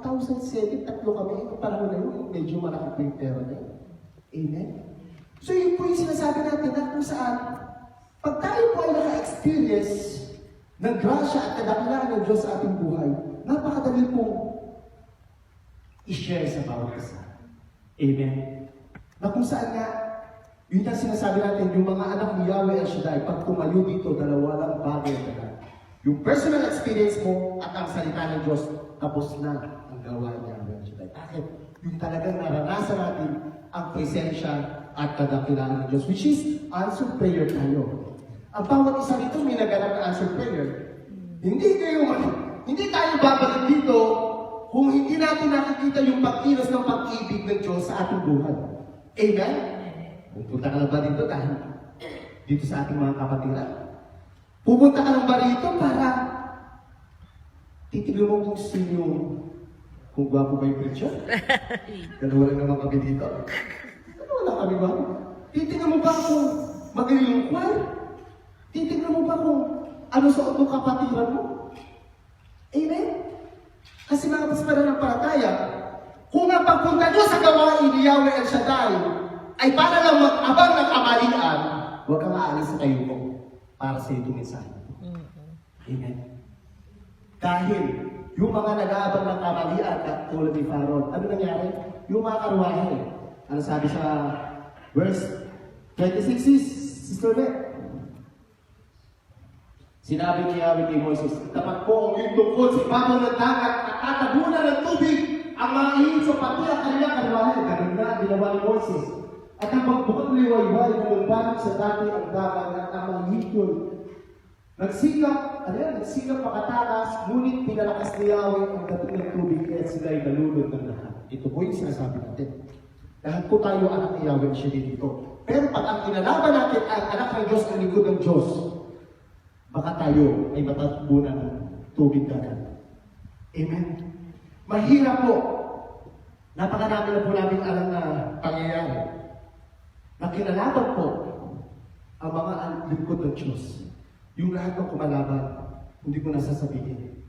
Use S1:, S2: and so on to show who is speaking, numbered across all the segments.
S1: 2007, tatlo kami. Yung panahon na yun, medyo malaki po yung pera na yun. Amen? So yun po yung sinasabi natin na kung saan, pag tayo po ay naka-experience ng grasya at kadakilaan ng Diyos sa ating buhay, napakadali pong i-share sa bawat isa. Amen? Na kung saan nga, yun ang sinasabi natin, yung mga anak ni Yahweh El Shaddai, pag tumayo dito, dalawa lang bagay na. Yung personal experience mo at ang salita ng Diyos, tapos na ang gawa ni Yahweh El Shaddai. Bakit? Yung talagang naranasan natin ang presensya at kadakilaan ng Diyos, which is answered prayer tayo. Ang bawat isa dito may naganap na answered prayer. Hindi tayo babalik dito kung hindi natin nakikita yung pagkilos ng pag-ibig ng Diyos sa ating buhay. Amen? Pupunta ka lang ba dito dahil dito sa ating mga kapatiran? Pupunta ka lang ba rito para titignan mo kung sino, kung gwapo ba yung preacher? Dalawa lang naman kami dito. Dalawa lang kami ba? Titignan mo ba kung magaling yung choir? Titignan mo ba kung ano sa ng kapatiran mo? Amen? Kasi mga pananampalataya, kung ang pagpunta nyo sa gawain ni Yahweh El Shaddai ay para lang mag-abang ng kamalian, huwag kang aalis sa tayo mo para sa itong mensahe. Amen? Dahil yung mga nag-aabang ng kamalian at tulad ni Pharaoh, ano nangyari? Yung mga karwahe. Ano sabi sa verse 26, Sister Beth? Sinabi ni Yahweh kay Moses, tapat ko ang iyong tungkol sa ibabaw ng dagat at tatabunan ng tubig ang mga ihip pati ang kanilang karwahe. Ganun na ginawa ni Moses. At ang pagbukod liwayway na lumbanag sa dati ang dagat at ang mga ihip yun. Nagsikap makatakas, ngunit pinalakas ni Yahweh ang dating ng tubig kaya sila'y nalulod ng lahat. Ito po yung sinasabi natin. Lahat po tayo anak ni Yahweh siya dito. Pero pag ang inalaban natin ang anak ng Diyos, ang lingkod ng Diyos, baka tayo ay matatubunan ng tubig dagat. Amen? Mahirap po. Napakarami na po namin alam na pangyayari. Nakinalaban po ang mga lingkod ng Diyos. Yung lahat ng kumalaban, hindi ko nasasabihin.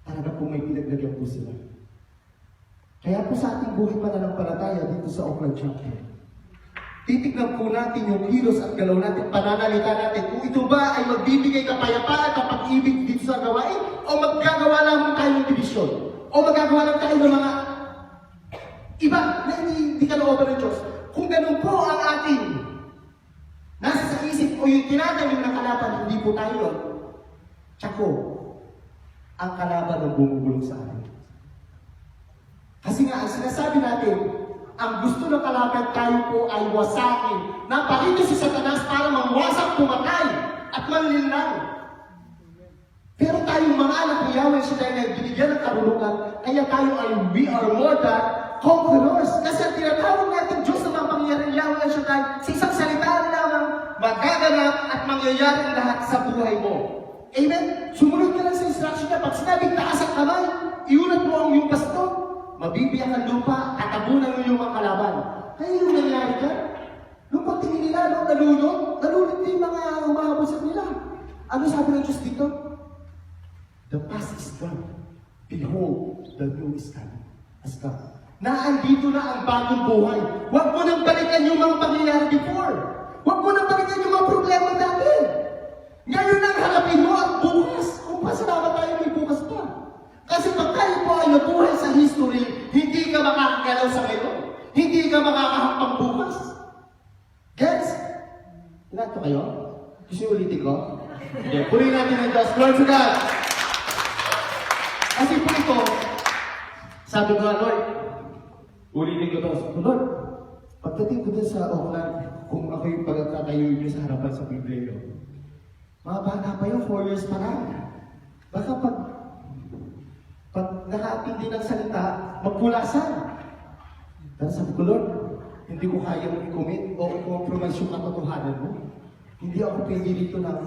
S1: Talaga po may pinaglagyan po sila. Kaya po sa ating buhay pananampalataya dito sa Oakland Chapel, titignan po natin yung kilos at galaw natin, pananalita natin, kung ito ba ay magbibigay kapayapaan at pag-ibig dito sa gawain, o maggagawa lamang tayo ng divisyon, o maggagawa lang tayo ng mga iba na hindi ka na-over ng Diyos. Kung ganun po ang ating nasa sa isip o yung tinatanim ng kalaban, hindi po tayo yun. Tsako, ang kalaban ng bumubulong sa atin. Kasi nga, ang sinasabi natin, ang gusto ng kalaban tayo po ay wasakin. Napalito si Satanas para mangwasak, pumatay, at manlinlang. Pero tayong mga anak ni Yahweh siya dahil binigyan ng karunungan, kaya tayo ay we are more than conquerors. Kasi ang tinatawag natin Diyos na mga pangyayaring Yahweh siya dahil sa isang salitaan lamang, magaganap at mangyayari ang lahat sa buhay mo. Amen? Sumunod ka lang sa instruction niya. Pag sinabing taas ang kamay, iunat mo ang iyong baston. Mabibiyak ang lupa, tatabunan mo yung mga kalaban. Kaya yung nangyari dyan, nung pagtingin nila, nalulot din mga umahabol sa kanila. Ano sabi ng Diyos dito? The past is gone. Behold, the new is coming. Has come. Naandito na ang bagong buhay. Huwag mo nang balikan yung mga pangyayari before. Huwag mo nang balikan yung mga problema dati. Ngayon ang harapin mo at bukas. Kung pasalamat tayo, may bukas pa. Kasi pag tayo po ay nabuhay sa history, hindi ka makakagalaw sa ngayon. Hindi ka makakahapang bukas. Gets? Inato kayo? Gusto ulitin ko? Hindi. Purihin natin ang Diyos. Glory to God! Kasi po ito, sabi ko, Lord, ulitin ko ito. Lord, pagdating ko din sa Oakland, kung ako yung pagkakatayo niyo sa harapan sa Biblia, mga bata pa yun, 4 years pa lang. Baka pag nakaintindi ng salita, magpulasan. Pero sabi ko, Lord, hindi ko kayang i-commit o i-compromise yung katotohanan mo. Hindi ako pwede dito ng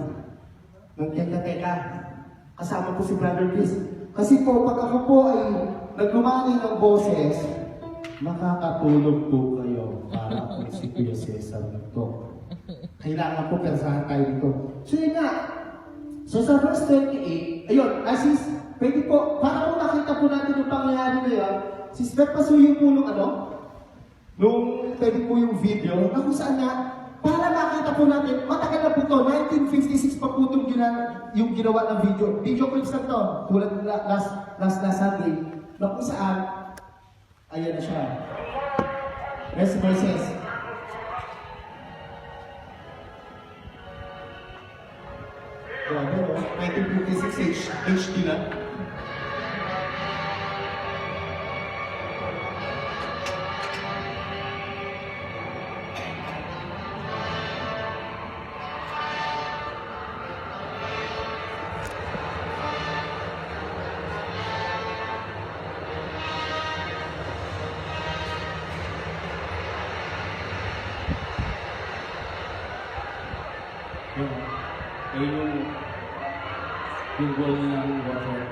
S1: teka-teka. Kasama ko si Brother Chris. Kasi po, pag ako po ay naglumani ng boses, makakatulog po kayo para ako si Kuya Cesar nito. Kailangan po persahan tayo dito. So yun nga. So sa verse 28, ayun, as is, pwede po, para po nakita po natin yung pangyayari nangyari na yan, si Steph pasuyo po nung nung pwede po yung video, na kung saan nga, para makita po natin, matagal na po to, 1956 pa po itong yung ginawa ng video. Video clips na to, tulad ng last Sunday, na kung saan, ayan na siya. Rest verses. Grabe, no? 1956 HD na.
S2: Yung goal ng water.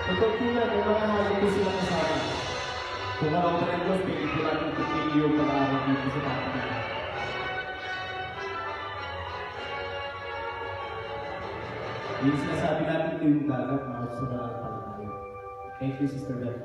S1: Ito po yan, may mga halik po sila kasama. Kung ako pa rin Diyos, pwede po natin pipili yung pag-aaral dito sa kapatid. Yung sinasabi natin ito yung dagat, mga susunod ang pag-aaral. Thank you, Sister Beth.